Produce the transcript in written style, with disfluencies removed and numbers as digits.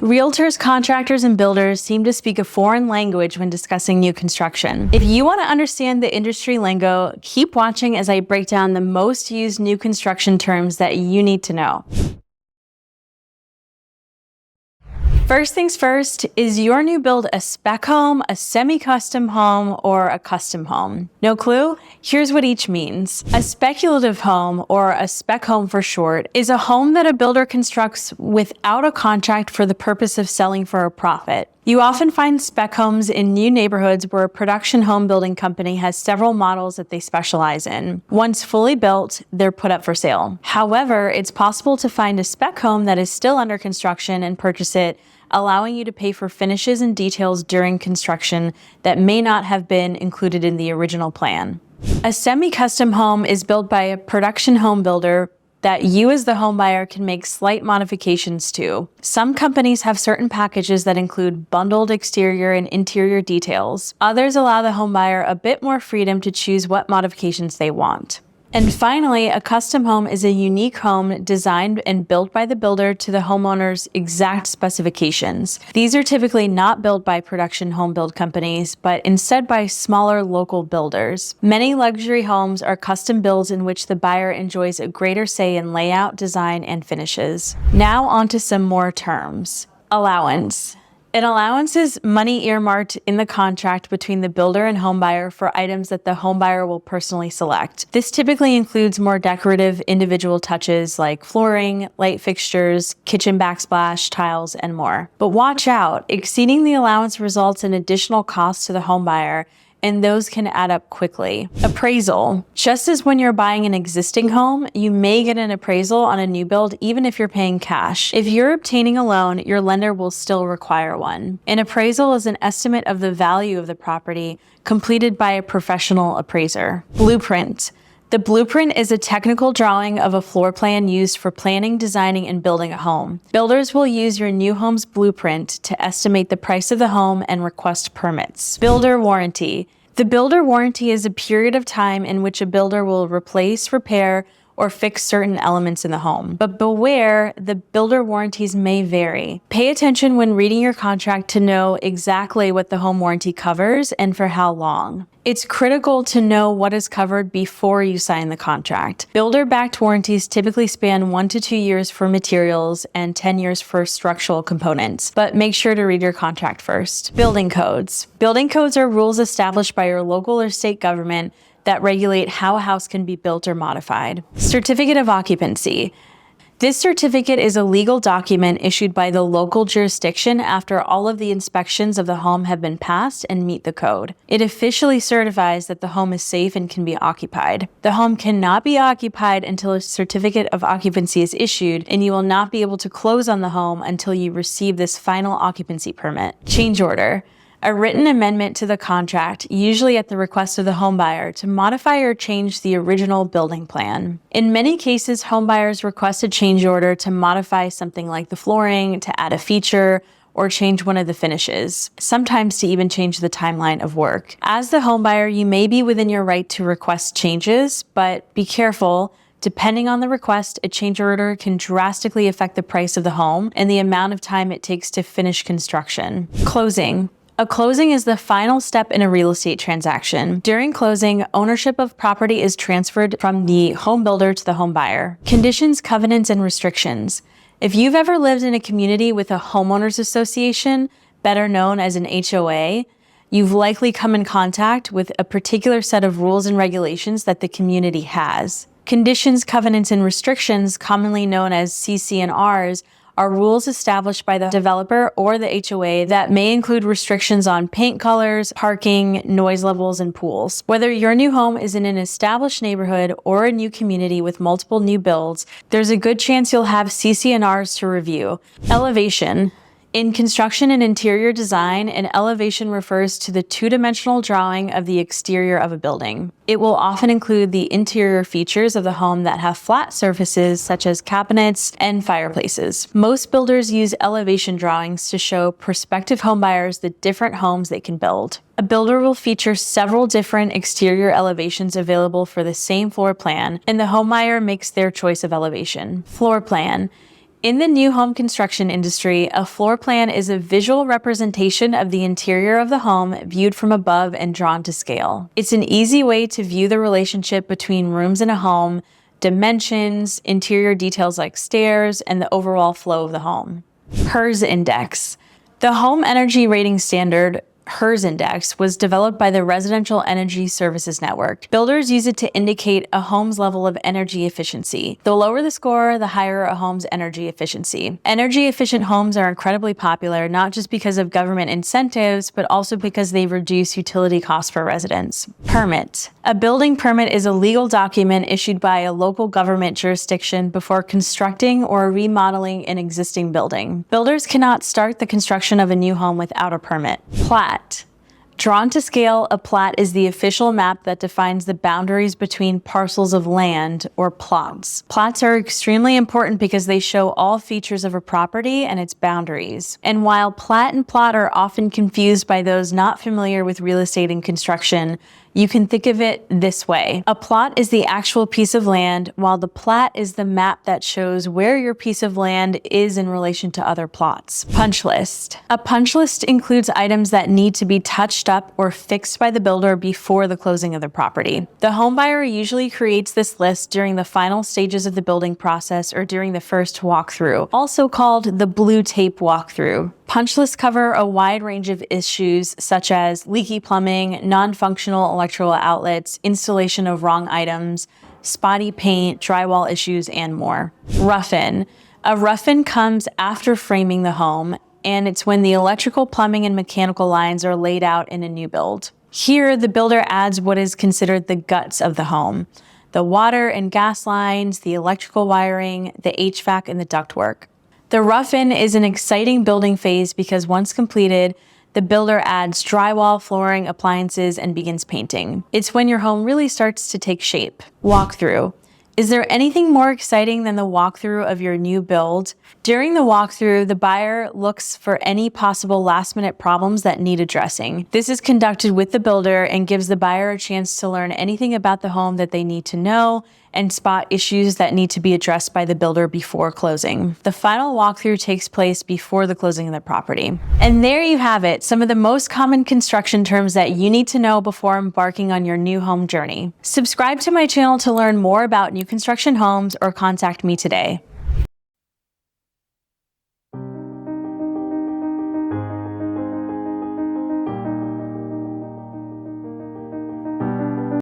Realtors, contractors, and builders seem to speak a foreign language when discussing new construction. If you want to understand the industry lingo, keep watching as I break down the most used new construction terms that you need to know. First things first, is your new build a spec home, a semi-custom home, or a custom home? No clue? Here's what each means. A speculative home, or a spec home for short, is a home that a builder constructs without a contract for the purpose of selling for a profit. You often find spec homes in new neighborhoods where a production home building company has several models that they specialize in. Once fully built, they're put up for sale. However, it's possible to find a spec home that is still under construction and purchase it, allowing you to pay for finishes and details during construction that may not have been included in the original plan. A semi-custom home is built by a production home builder that you as the homebuyer can make slight modifications to. Some companies have certain packages that include bundled exterior and interior details. Others allow the homebuyer a bit more freedom to choose what modifications they want. And finally, a custom home is a unique home designed and built by the builder to the homeowner's exact specifications. These are typically not built by production home build companies, but instead by smaller local builders. Many luxury homes are custom builds in which the buyer enjoys a greater say in layout, design, and finishes. Now onto some more terms. Allowance. An allowance is money earmarked in the contract between the builder and homebuyer for items that the homebuyer will personally select. This typically includes more decorative individual touches like flooring, light fixtures, kitchen backsplash, tiles, and more. But watch out, exceeding the allowance results in additional costs to the homebuyer, and those can add up quickly. Appraisal. Just as when you're buying an existing home, you may get an appraisal on a new build even if you're paying cash. If you're obtaining a loan, your lender will still require one. An appraisal is an estimate of the value of the property completed by a professional appraiser. Blueprint. The blueprint is a technical drawing of a floor plan used for planning, designing, and building a home. Builders will use your new home's blueprint to estimate the price of the home and request permits. Builder warranty. The builder warranty is a period of time in which a builder will replace, repair, or fix certain elements in the home. But beware, the builder warranties may vary. Pay attention when reading your contract to know exactly what the home warranty covers and for how long. It's critical to know what is covered before you sign the contract. Builder-backed warranties typically span 1 to 2 years for materials and 10 years for structural components, but make sure to read your contract first. Building codes. Building codes are rules established by your local or state government that regulate how a house can be built or modified. Certificate of occupancy. This certificate is a legal document issued by the local jurisdiction after all of the inspections of the home have been passed and meet the code. It officially certifies that the home is safe and can be occupied. The home cannot be occupied until a certificate of occupancy is issued, and you will not be able to close on the home until you receive this final occupancy permit. Change order. A written amendment to the contract, usually at the request of the homebuyer, to modify or change the original building plan. In many cases, homebuyers request a change order to modify something like the flooring, to add a feature, or change one of the finishes, sometimes to even change the timeline of work. As the homebuyer, you may be within your right to request changes, but be careful. Depending on the request, a change order can drastically affect the price of the home and the amount of time it takes to finish construction. Closing. A closing is the final step in a real estate transaction. During closing, ownership of property is transferred from the home builder to the home buyer. Conditions, covenants, and restrictions. If you've ever lived in a community with a homeowners association, better known as an HOA, you've likely come in contact with a particular set of rules and regulations that the community has. Conditions, covenants, and restrictions, commonly known as CC&Rs, are rules established by the developer or the HOA that may include restrictions on paint colors, parking, noise levels, and pools. Whether your new home is in an established neighborhood or a new community with multiple new builds, there's a good chance you'll have CC&Rs to review. Elevation. In construction and interior design, an elevation refers to the two-dimensional drawing of the exterior of a building. It will often include the interior features of the home that have flat surfaces such as cabinets and fireplaces. Most builders use elevation drawings to show prospective homebuyers the different homes they can build. A builder will feature several different exterior elevations available for the same floor plan, and the homebuyer makes their choice of elevation. Floor plan. In the new home construction industry, a floor plan is a visual representation of the interior of the home viewed from above and drawn to scale. It's an easy way to view the relationship between rooms in a home, dimensions, interior details like stairs, and the overall flow of the home. HERS Index. The Home Energy Rating Standard, HERS Index, was developed by the Residential Energy Services Network. Builders use it to indicate a home's level of energy efficiency. The lower the score, the higher a home's energy efficiency. Energy efficient homes are incredibly popular, not just because of government incentives, but also because they reduce utility costs for residents. Permit. A building permit is a legal document issued by a local government jurisdiction before constructing or remodeling an existing building. Builders cannot start the construction of a new home without a permit. Plat. Drawn to scale, a plat is the official map that defines the boundaries between parcels of land, or plots. Plats are extremely important because they show all features of a property and its boundaries. And while plat and plot are often confused by those not familiar with real estate and construction, you can think of it this way. A plot is the actual piece of land, while the plat is the map that shows where your piece of land is in relation to other plots. Punch list. A punch list includes items that need to be touched up or fixed by the builder before the closing of the property. The homebuyer usually creates this list during the final stages of the building process or during the first walkthrough, also called the blue tape walkthrough. Punch lists cover a wide range of issues such as leaky plumbing, non-functional electrical outlets, installation of wrong items, spotty paint, drywall issues, and more. Rough-in. A rough-in comes after framing the home, and it's when the electrical, plumbing, and mechanical lines are laid out in a new build. Here, the builder adds what is considered the guts of the home: the water and gas lines, the electrical wiring, the HVAC, and the ductwork. The rough-in is an exciting building phase because once completed, the builder adds drywall, flooring, appliances, and begins painting. It's when your home really starts to take shape. Walkthrough. Is there anything more exciting than the walkthrough of your new build? During the walkthrough, the buyer looks for any possible last-minute problems that need addressing. This is conducted with the builder and gives the buyer a chance to learn anything about the home that they need to know and spot issues that need to be addressed by the builder before closing. The final walkthrough takes place before the closing of the property. And there you have it, some of the most common construction terms that you need to know before embarking on your new home journey. Subscribe to my channel to learn more about new construction homes or contact me today.